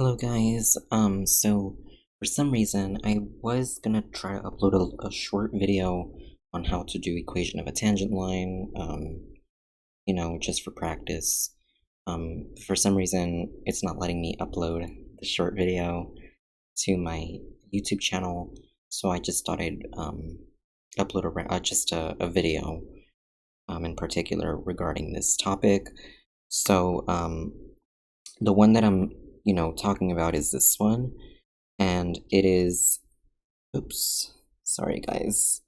Hello guys, so for some reason I was gonna try to upload a short video on how to do equation of a tangent line, just for practice. For some reason it's not letting me upload the short video to my YouTube channel, so I just thought I'd upload a video in particular regarding this topic. So the one that I'm talking about is this one, and it is, oops, sorry guys.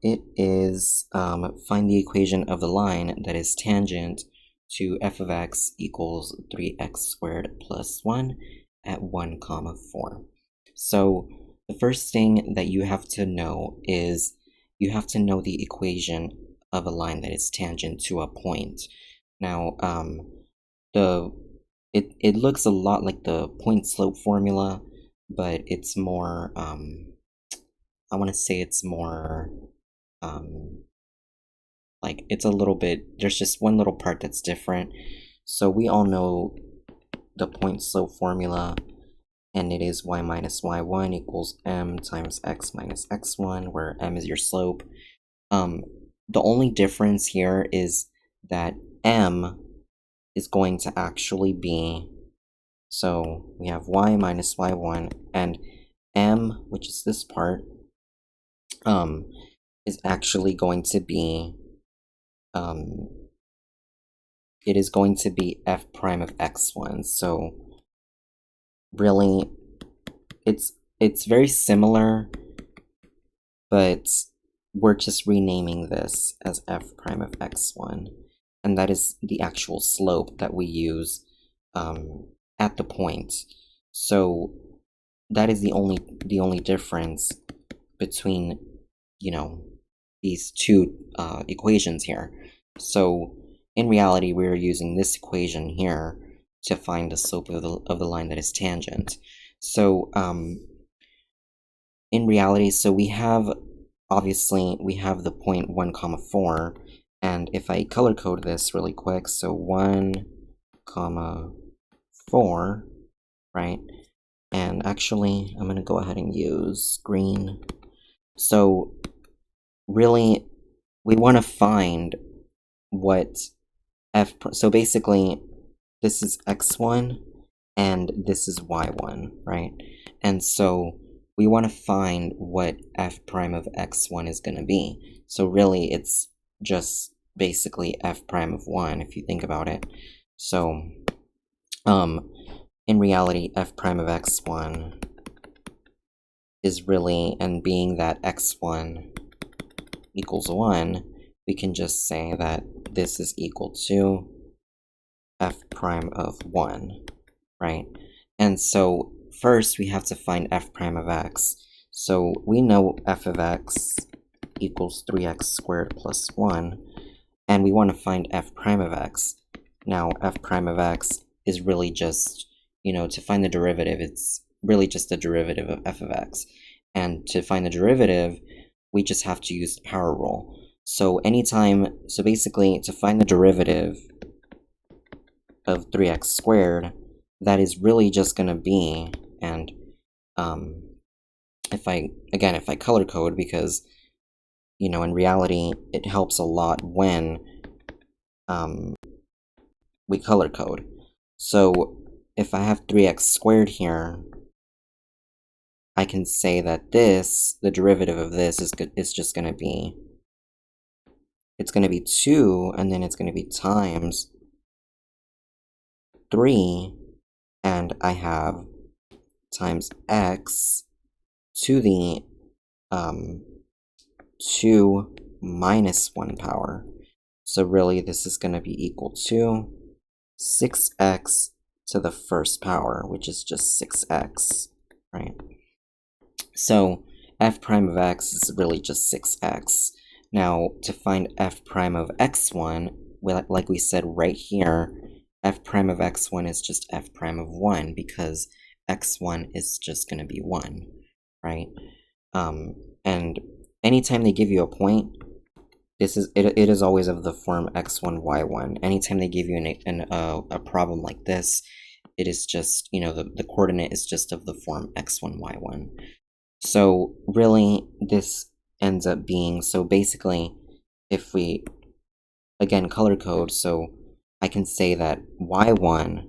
It is, find the equation of the line that is tangent to f of x equals 3x squared plus 1 at 1, 4. So the first thing that you have to know is you have to know the equation of a line that is tangent to a point. Now, it looks a lot like the point slope formula, but it's more, I want to say it's more, like it's a little bit, there's just one little part that's different. So we all know the point slope formula, and it is y minus y1 equals m times x minus x1, where m is your slope. The only difference here is that m is going to actually be, so we have y minus y1, and m, which is this part, is actually going to be, it is going to be f prime of x1. So really, it's very similar, but we're just renaming this as f prime of x1. And that is the actual slope that we use at the point. So that is the only difference between, these two equations here. So in reality, we're using this equation here to find the slope of the line that is tangent. So in reality, so we have, obviously, we have the point 1, 4. And if I color code this really quick, so 1, 4, right? And actually, I'm going to go ahead and use green. So really, we want to find what so basically, this is x1, and this is y1, right? And so we want to find what f prime of x1 is going to be. So really, it's just basically f prime of 1 if you think about it. So in reality, f prime of x1 is really, and being that x1 equals 1, we can just say that this is equal to f prime of 1, right? And so first we have to find f prime of x. So we know f of x equals 3x squared plus 1, and we want to find f prime of x. Now, f prime of x is really just, to find the derivative, it's really just the derivative of f of x. And to find the derivative, we just have to use the power rule. So so basically, to find the derivative of 3x squared, that is really just going to be, and if I color code, because in reality, it helps a lot when we color code. So if I have 3x squared here, I can say that the derivative of this is just going to be, it's going to be 2, and then it's going to be times 3, and I have times x to the 2 minus 1 power. So really, this is going to be equal to 6x to the first power, which is just 6x, right? So f prime of x is really just 6x. Now, to find f prime of x1, like we said right here, f prime of x1 is just f prime of 1, because x1 is just going to be 1, right? And anytime they give you a point, it is always of the form x1, y1. Anytime they give you a problem like this, it is just, you know, the coordinate is just of the form x1, y1. So really, this ends up being, so basically, if we, again, color code, so I can say that y1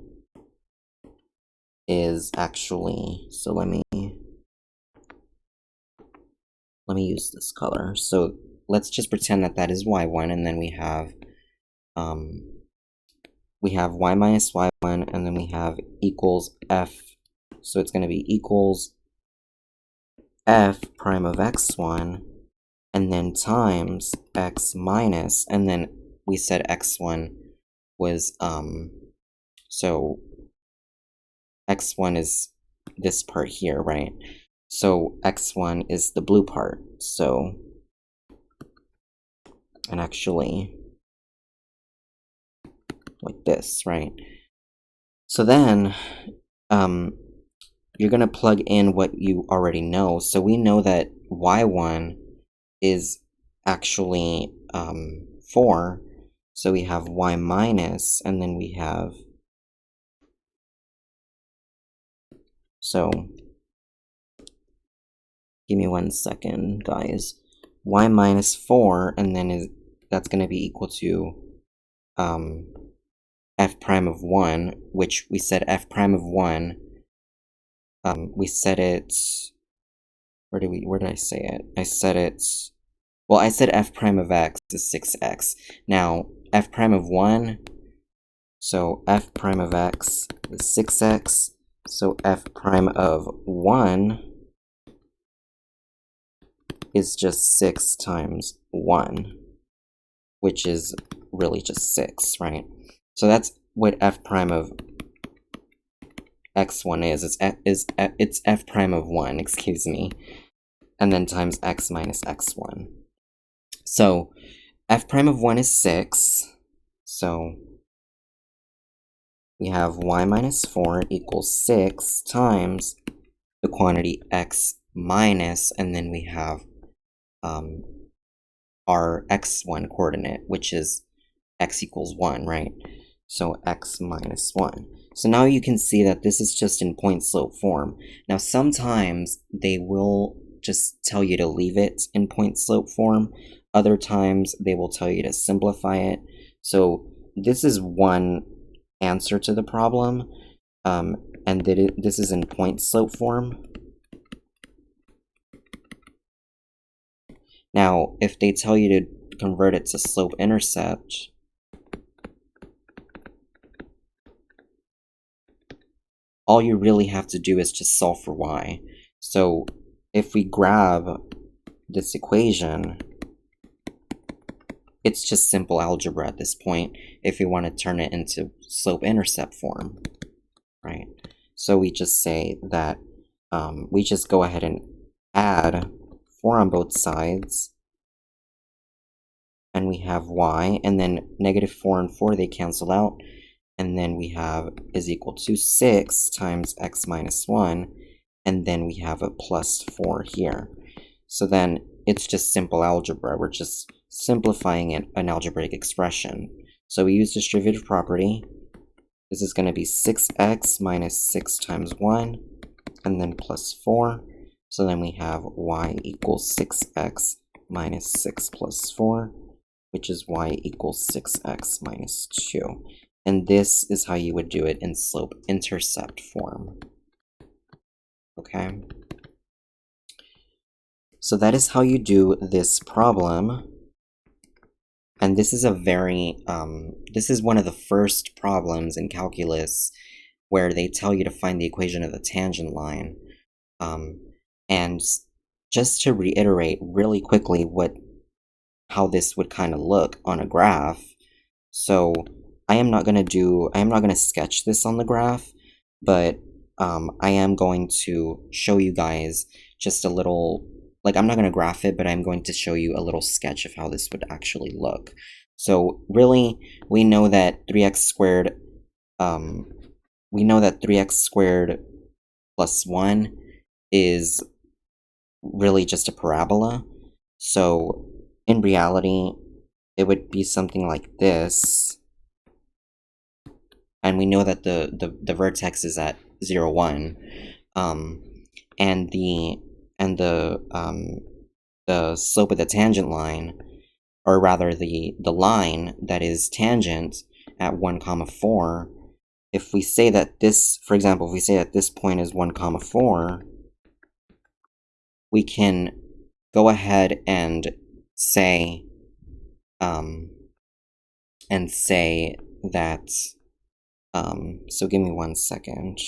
is actually, so let me use this color. So let's just pretend that that is y1, and then we have y minus y1, and then we have equals f. So it's going to be equals f prime of x1, and then times x minus, and then we said x1 was, so x1 is this part here, right? So x1 is the blue part, so, and actually, like this, right? So then, you're gonna plug in what you already know. So we know that y1 is actually 4. So we have y minus, and then we have, so give me 1 second, guys. Y minus 4, and then that's going to be equal to f prime of 1, which we said f prime of 1. We said it, where did I say it? I said it, well, I said f prime of x is 6x. Now, f prime of 1, so f prime of x is 6x, so f prime of 1 is just 6 times 1, which is really just 6, right? So that's what f prime of x1 is. It's f prime of 1, excuse me, and then times x minus x1. So f prime of 1 is 6, so we have y minus 4 equals 6 times the quantity x minus, and then we have our x1 coordinate, which is x equals 1, right? So x minus 1. So now you can see that this is just in point slope form. Now sometimes they will just tell you to leave it in point slope form. Other times they will tell you to simplify it. So this is one answer to the problem, and this is in point slope form. Now, if they tell you to convert it to slope-intercept, all you really have to do is just solve for y. So if we grab this equation, it's just simple algebra at this point if we want to turn it into slope-intercept form, right? So we just say that we just go ahead and add 4 on both sides, and we have y, and then negative 4 and 4, they cancel out, and then we have is equal to 6 times x minus 1, and then we have a plus 4 here. So then it's just simple algebra. We're just simplifying an algebraic expression. So we use distributive property. This is going to be 6x minus 6 times 1, and then plus 4. So then we have y equals 6x minus 6 plus 4, which is y equals 6x minus 2. And this is how you would do it in slope-intercept form. Okay? So that is how you do this problem. And this is a very, this is one of the first problems in calculus where they tell you to find the equation of the tangent line. And just to reiterate really quickly how this would kind of look on a graph. So I am not going to sketch this on the graph, but I am going to show you guys just a little, like, I'm not going to graph it, but I'm going to show you a little sketch of how this would actually look. So really, we know that 3x squared, plus 1 is really just a parabola. So in reality, it would be something like this. and we know that the vertex is at 0, 1, and the slope of the tangent line, or rather the line that is tangent at 1, 4, if we say that this, for example, if we say that this point is 1, 4, we can go ahead and say that, so give me 1 second.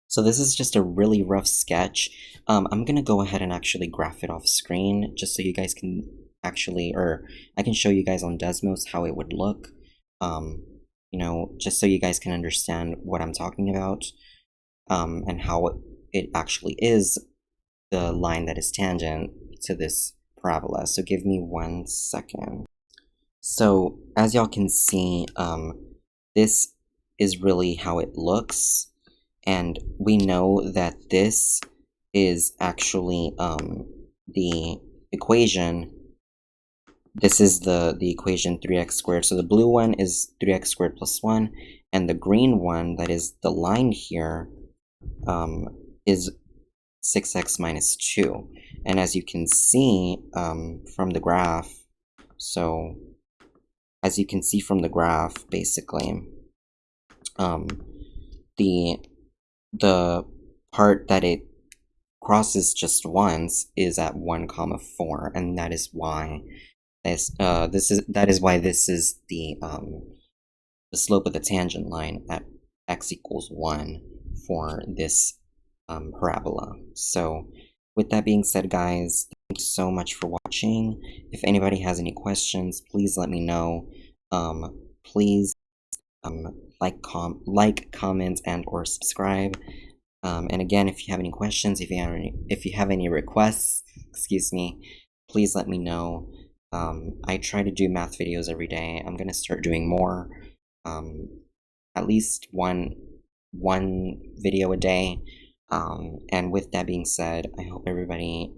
So this is just a really rough sketch. I'm gonna go ahead and actually graph it off screen, just so you guys can actually, or I can show you guys on Desmos how it would look, you know, just so you guys can understand what I'm talking about, and how it actually is the line that is tangent to this parabola. So give me 1 second. So as y'all can see, this is really how it looks. And we know that this is actually the equation. This is the equation 3x squared. So the blue one is 3x squared plus 1, and the green one, that is the line here, is 6x minus 2. And as you can see from the graph, so as you can see from the graph, basically, the part that it crosses just once is at 1, 4, and that is why this is the slope of the tangent line at x equals 1 for this parabola. So with that being said, guys, thank you so much for watching. If anybody has any questions, please let me know. Please like, comment, and or subscribe. And again, if you have any questions, if you have any requests, excuse me, please let me know. I try to do math videos every day. I'm gonna start doing more, at least one video a day. And with that being said, I hope everybody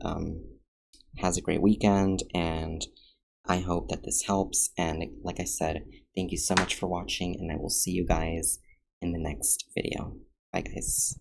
has a great weekend, and I hope that this helps. And like I said, thank you so much for watching, and I will see you guys in the next video. Bye, guys.